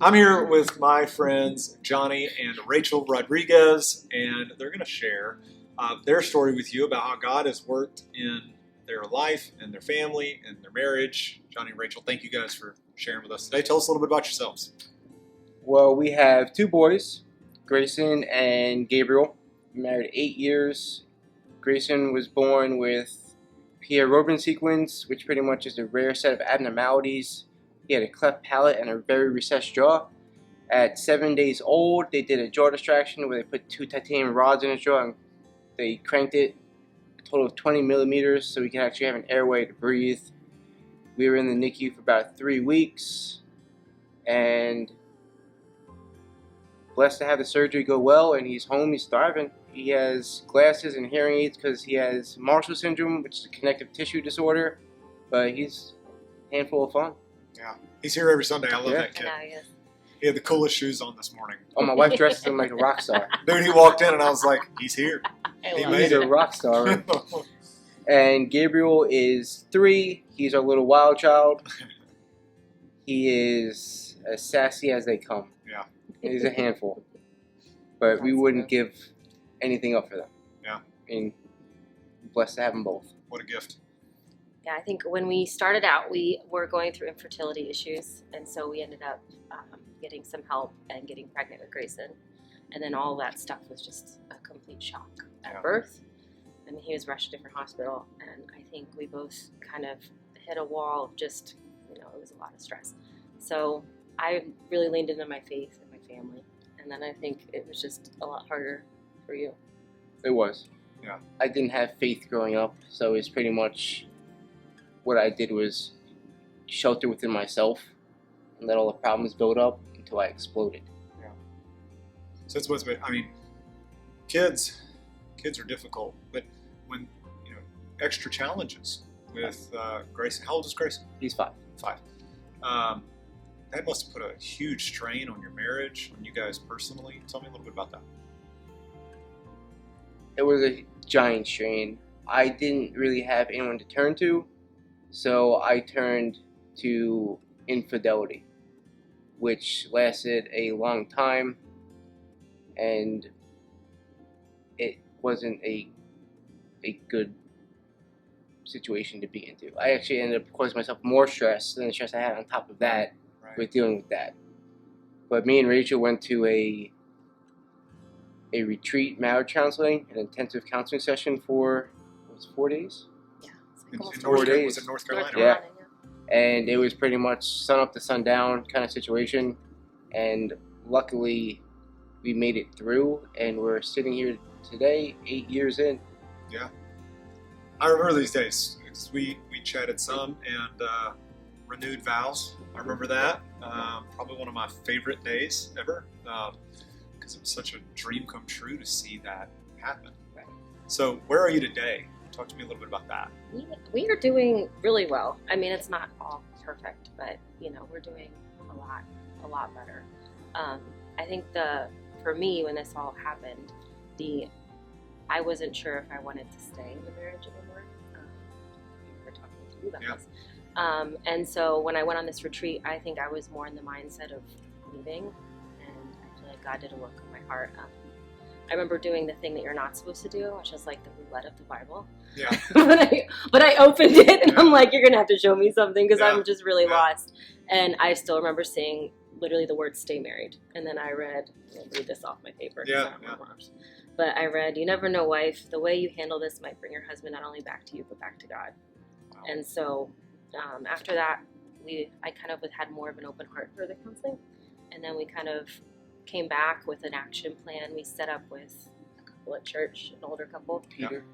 I'm here with my friends Johnny and Rachel Rodriguez, and they're going to share their story with you about how God has worked in their life and their family and their marriage. Johnny and Rachel, thank you guys for sharing with us today. Tell us a little bit about yourselves. Well, we have two boys, Grayson and Gabriel. We're married 8 years. Grayson was born with Pierre-Robin sequence, which pretty much is a rare set of abnormalities. He had a cleft palate and a very recessed jaw. At 7 days old, they did a jaw distraction where they put 2 titanium rods in his jaw and they cranked it a total of 20 millimeters so he could actually have an airway to breathe. We were in the NICU for about 3 weeks and blessed to have the surgery go well, and he's home, he's thriving. He has glasses and hearing aids because he has Marshall syndrome, which is a connective tissue disorder, but he's a handful of fun. Yeah, he's here every Sunday. I love that kid. He had the coolest shoes on this morning. Oh, my wife dresses him like a rock star. Dude, he walked in and I was like, he's here. He's a rock star. And Gabriel is 3. He's our little wild child. He is as sassy as they come. Yeah. He's a handful. But we wouldn't give anything up for them. Yeah. I mean, blessed to have them both. What a gift. Yeah, I think when we started out, we were going through infertility issues, and so we ended up getting some help and getting pregnant with Grayson. And then all that stuff was just a complete shock at birth. I mean, he was rushed to a different hospital, and I think we both kind of hit a wall of just, it was a lot of stress. So I really leaned into my faith and my family, and then I think it was just a lot harder for you. It was. Yeah. I didn't have faith growing up, so it's pretty much what I did was shelter within myself and let all the problems build up until I exploded. Yeah. So that's what's been, kids are difficult, but when, extra challenges with Grayson. How old is Grayson? He's 5. 5. That must have put a huge strain on your marriage, on you guys personally. Tell me a little bit about that. It was a giant strain. I didn't really have anyone to turn to, so I turned to Infidelity, which lasted a long time, and it wasn't a good situation to be into. I actually ended up causing myself more stress than the stress I had on top of that with dealing with that. But me and Rachel went to a retreat, marriage counseling, an intensive counseling session for 4 days. Yeah, In 4 days. Was it North Carolina? Yeah. And it was pretty much sun up to sundown kind of situation. And luckily, we made it through, and we're sitting here today, 8 years in. Yeah. I remember these days. We chatted some and renewed vows. I remember that. Probably one of my favorite days ever, because it was such a dream come true to see that happen. Right. So where are you today? Talk to me a little bit about that. We are doing really well. I mean, it's not all perfect, but we're doing a lot better. I think for me, when this all happened, I wasn't sure if I wanted to stay in the marriage anymore. We were talking to you about this. And so when I went on this retreat, I think I was more in the mindset of leaving, and I feel like God did a work on my heart. I remember doing the thing that you're not supposed to do, which is like the roulette of the Bible. Yeah. but I opened it, and I'm like, you're going to have to show me something, because I'm just really lost. And I still remember seeing literally the word "stay married," and then I read this off my paper. But I read, "You never know, wife. The way you handle this might bring your husband not only back to you, but back to God." Wow. And so after that, I kind of had more of an open heart for the counseling, and then we kind of came back with an action plan. We set up with a couple at church, an older couple, Peter,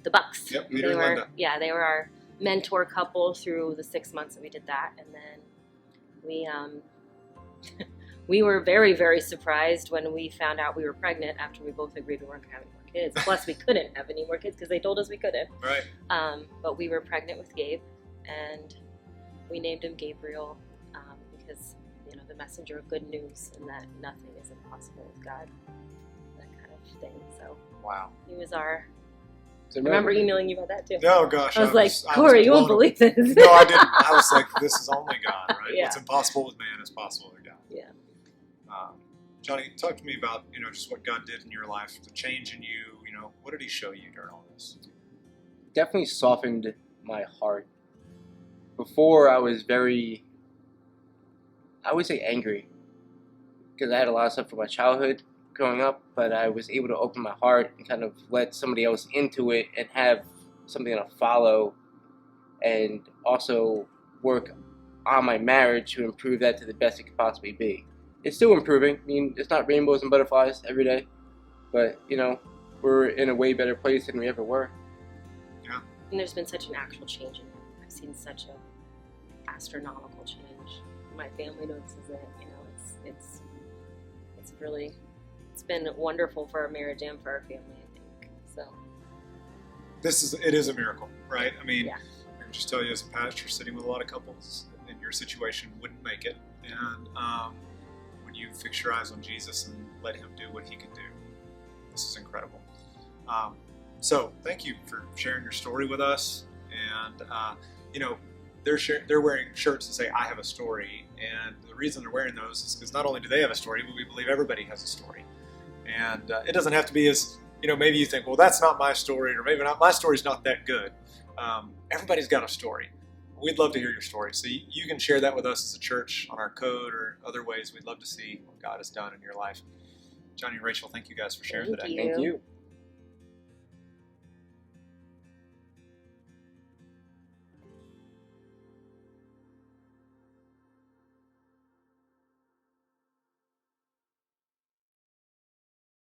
the Bucks. Yep, Peter and Linda. Yeah, they were our mentor couple through the 6 months that we did that, and then we were very, very surprised when we found out we were pregnant after we both agreed we weren't going to have any more kids. Plus, we couldn't have any more kids because they told us we couldn't. Right. But we were pregnant with Gabe, and we named him Gabriel because, the messenger of good news, and that nothing is impossible with God, that kind of thing. So wow. He was our... I remember emailing you about that too. Oh gosh. I was like, Corey, you won't believe this. No, I didn't. I was like, this is only God, right? Yeah. What's impossible with man is possible with God. Yeah. Johnny, talk to me about, just what God did in your life, the change in you. What did He show you during all this? Definitely softened my heart. Before, I was very, I would say, angry because I had a lot of stuff from my childhood growing up, but I was able to open my heart and kind of let somebody else into it and have something to follow, and also work on my marriage to improve that to the best it could possibly be. It's still improving. I mean, it's not rainbows and butterflies every day, but we're in a way better place than we ever were. Yeah. And there's been such an actual change in him. I've seen such an astronomical change. My family notices it. It's been wonderful for our marriage and for our family, I think. So. It is a miracle, right? I mean, yeah. I can just tell you as a pastor sitting with a lot of couples in your situation wouldn't make it. And when you fix your eyes on Jesus and let Him do what He can do, this is incredible. So thank you for sharing your story with us. And, they're wearing shirts that say, "I have a story." And the reason they're wearing those is because not only do they have a story, but we believe everybody has a story. And it doesn't have to be as, maybe you think, well, that's not my story, or maybe not, my story's not that good. Everybody's got a story. We'd love to hear your story. So you can share that with us as a church on our code or other ways. We'd love to see what God has done in your life. Johnny and Rachel, thank you guys for sharing today. Thank you.